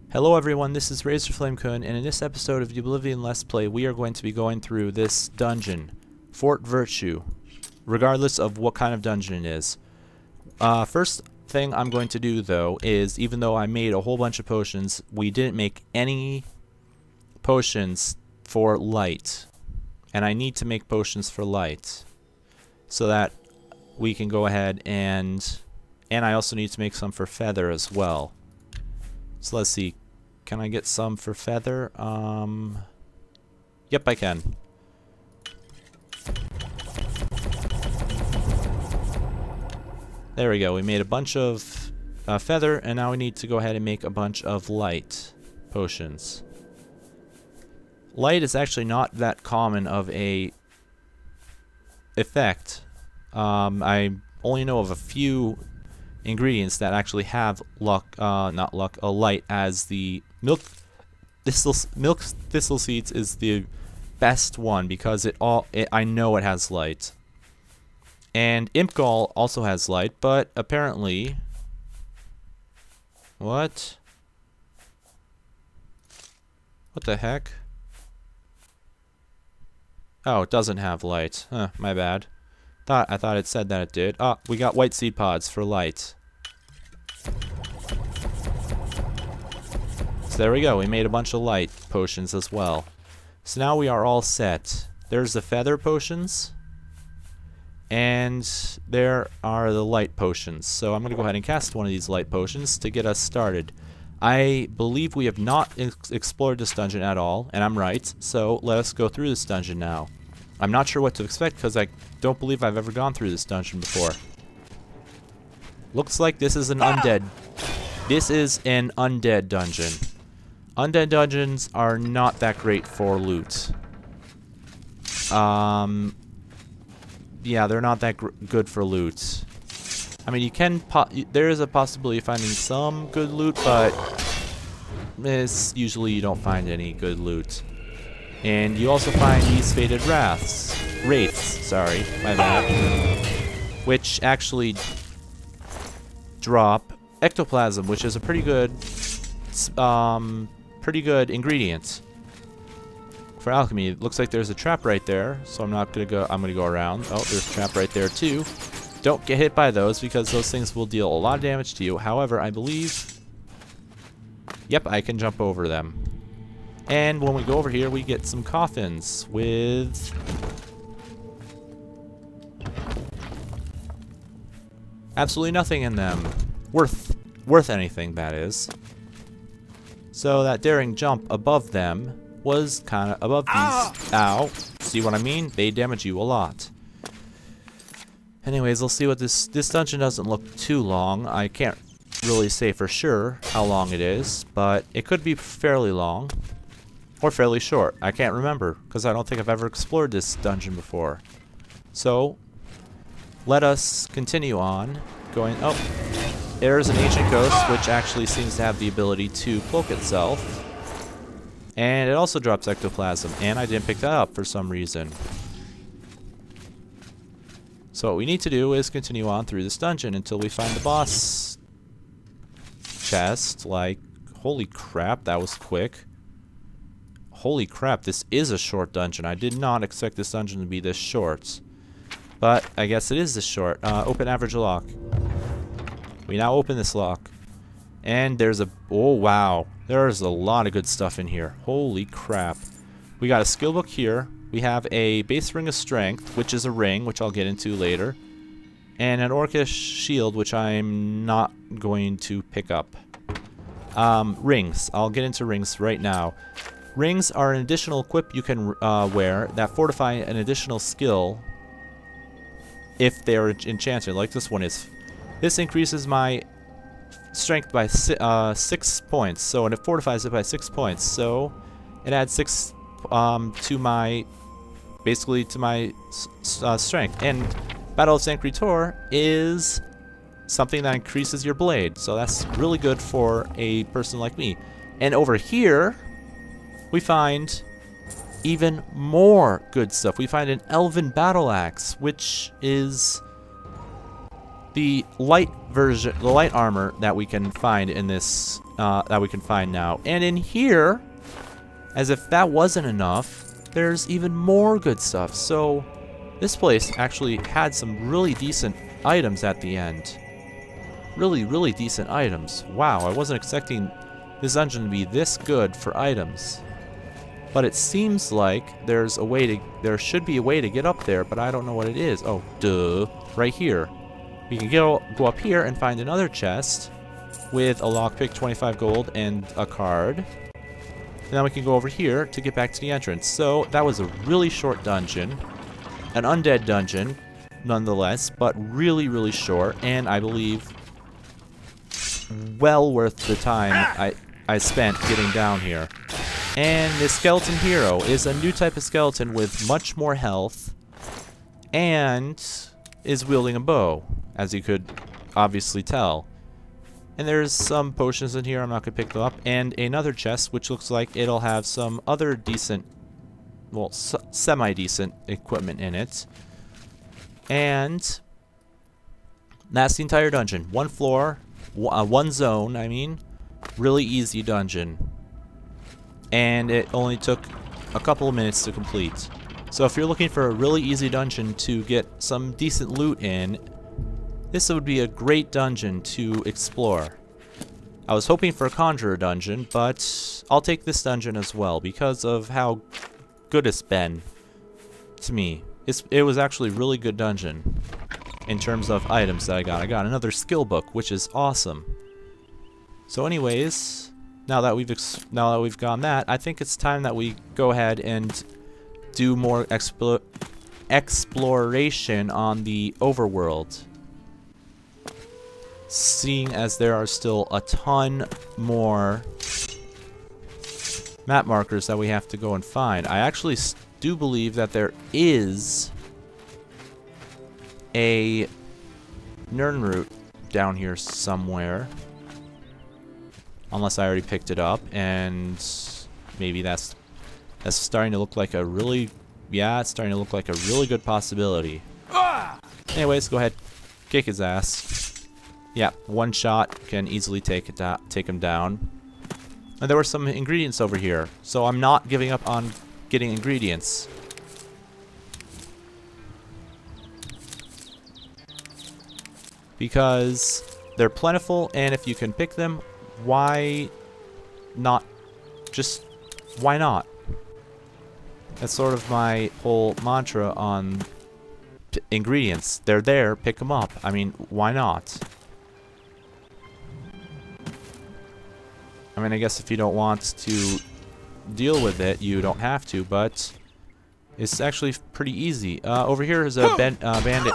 Hello everyone, this is Razorflamekun, and in this episode of the Oblivion Let's Play, we are going to be going through this dungeon, Fort Virtue, regardless of what kind of dungeon it is. First thing I'm going to do, though, is even though I made a whole bunch of potions, we didn't make any potions for light. And I need to make potions for light, so that we can go ahead and I also need to make some for feather as well. So let's see. Can I get some for feather? Yep, I can. There we go. We made a bunch of feather, and now we need to go ahead and make a bunch of light potions. Light is actually not that common of a effect. I only know of a few ingredients that actually have a light as the milk thistle seeds is the best one because I know it has light. And imp gall also has light, but apparently what the heck? Oh, it doesn't have light. Huh, my bad. I thought it said that it did. Ah, we got white seed pods for light. So there we go. We made a bunch of light potions as well. So now we are all set. There's the feather potions. And there are the light potions. So I'm going to go ahead and cast one of these light potions to get us started. I believe we have not explored this dungeon at all, and I'm right. So let us go through this dungeon now. I'm not sure what to expect because I don't believe I've ever gone through this dungeon before. Looks like this is an undead. This is an undead dungeon. Undead dungeons are not that great for loot. Yeah, they're not that good for loot. I mean, you can there is a possibility of finding some good loot, but usually you don't find any good loot. And you also find these faded wraiths, sorry, my bad, which actually drop ectoplasm, which is a pretty good ingredient for alchemy. It looks like there's a trap right there, so I'm gonna go around. Oh, there's a trap right there too. Don't get hit by those because those things will deal a lot of damage to you. However, I believe, yep, I can jump over them. And when we go over here, we get some coffins with absolutely nothing in them. Worth anything, that is. So that daring jump above them was kind of above these. Ow. See what I mean? They damage you a lot. Anyways, let's see what this dungeon doesn't look too long. I can't really say for sure how long it is, but it could be fairly long. Or fairly short. I can't remember, because I don't think I've ever explored this dungeon before. So, let us continue on. Oh, there's an ancient ghost, which actually seems to have the ability to cloak itself. And it also drops ectoplasm, and I didn't pick that up for some reason. So what we need to do is continue on through this dungeon until we find the boss chest. Like, holy crap, that was quick. Holy crap, this is a short dungeon. I did not expect this dungeon to be this short. But I guess it is this short. Open average lock. We now open this lock. And there's a... oh, wow. There's a lot of good stuff in here. Holy crap. We got a skill book here. We have a base ring of strength, which is a ring, which I'll get into later. And an orcish shield, which I'm not going to pick up. Rings. I'll get into rings right now. Rings are an additional equip you can wear that fortify an additional skill if they are enchanted, like this one is. This increases my strength by 6 points, so and it fortifies it by 6 points. So it adds 6 to my strength. And Battle of St. Creator is something that increases your blade, so that's really good for a person like me. And over here we find even more good stuff. We find an elven battle axe, which is the light version, the light armor that we can find in this, that we can find now. And in here, as if that wasn't enough, there's even more good stuff. So this place actually had some really decent items at the end. Really, really decent items. Wow, I wasn't expecting this dungeon to be this good for items. But it seems like there should be a way to get up there, but I don't know what it is. Oh, duh. Right here. We can go up here and find another chest with a lockpick, 25 gold, and a card. And then we can go over here to get back to the entrance. So that was a really short dungeon. An undead dungeon, nonetheless, but really, really short. And I believe well worth the time I spent getting down here. And the skeleton hero is a new type of skeleton with much more health and is wielding a bow, as you could obviously tell. And there's some potions in here, I'm not going to pick them up, and another chest which looks like it'll have some other decent, well, semi-decent equipment in it. And that's the entire dungeon. One floor, one zone, I mean. Really easy dungeon. And it only took a couple of minutes to complete. So if you're looking for a really easy dungeon to get some decent loot in, this would be a great dungeon to explore. I was hoping for a conjurer dungeon, but I'll take this dungeon as well because of how good it's been to me. It was actually a really good dungeon in terms of items that I got. I got another skill book, which is awesome. So anyways, now that we've gone that, I think it's time that we go ahead and do more exploration on the overworld. Seeing as there are still a ton more map markers that we have to go and find. I actually do believe that there is a Nern route down here somewhere. Unless I already picked it up, and maybe that's starting to look like a really, yeah, it's starting to look like a really good possibility. Anyways, go ahead, kick his ass. Yeah, one shot can easily take him down. And there were some ingredients over here, so I'm not giving up on getting ingredients. Because they're plentiful, and if you can pick them, why not? Just, why not? That's sort of my whole mantra on ingredients. They're there, pick them up. I mean, why not? I mean, I guess if you don't want to deal with it, you don't have to, but it's actually pretty easy. Over here is a bandit.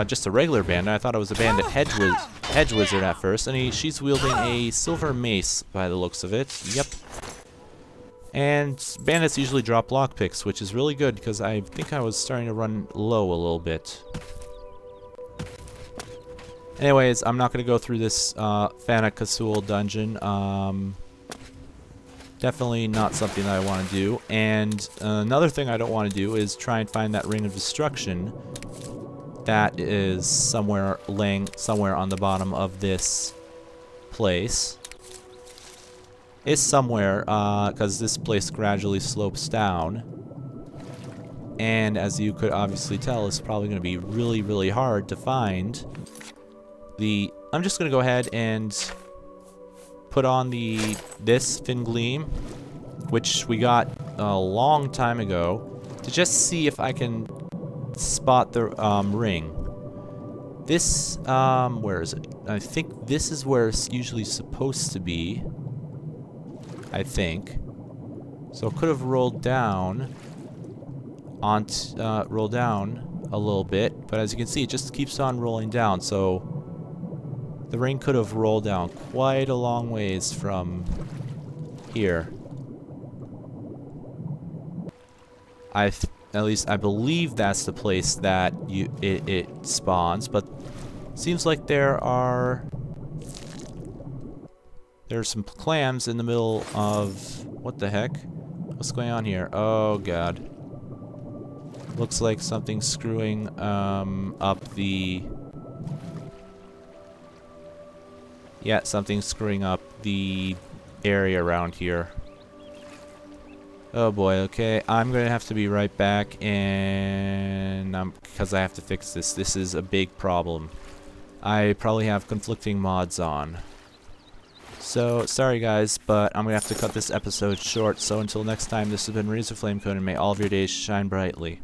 Just a regular bandit. I thought it was a bandit hedge wizard at first, and she's wielding a silver mace by the looks of it. Yep. And bandits usually drop lockpicks, which is really good because I think I was starting to run low a little bit. Anyways, I'm not going to go through this Fana Kasul dungeon. Definitely not something that I want to do. And another thing I don't want to do is try and find that Ring of Destruction that is somewhere laying somewhere on the bottom of this place. It's somewhere because this place gradually slopes down, and as you could obviously tell, it's probably going to be really, really hard to find the. I'm just going to go ahead and put on this Fin Gleam, which we got a long time ago, to just see if I can spot the ring. This where is it? I think this is where it's usually supposed to be. I think. So it could have rolled down roll down a little bit, but as you can see, it just keeps on rolling down. So the ring could have rolled down quite a long ways from here. At least I believe that's the place that it spawns, but seems like there's some clams in the middle of, what the heck? What's going on here? Oh god. Looks like something's screwing up the Yeah, something's screwing up the area around here. Oh boy, okay. I'm gonna have to be right back, and because I have to fix this. This is a big problem. I probably have conflicting mods on. So, sorry guys, but I'm gonna have to cut this episode short. So until next time, this has been Razorflamekun, and may all of your days shine brightly.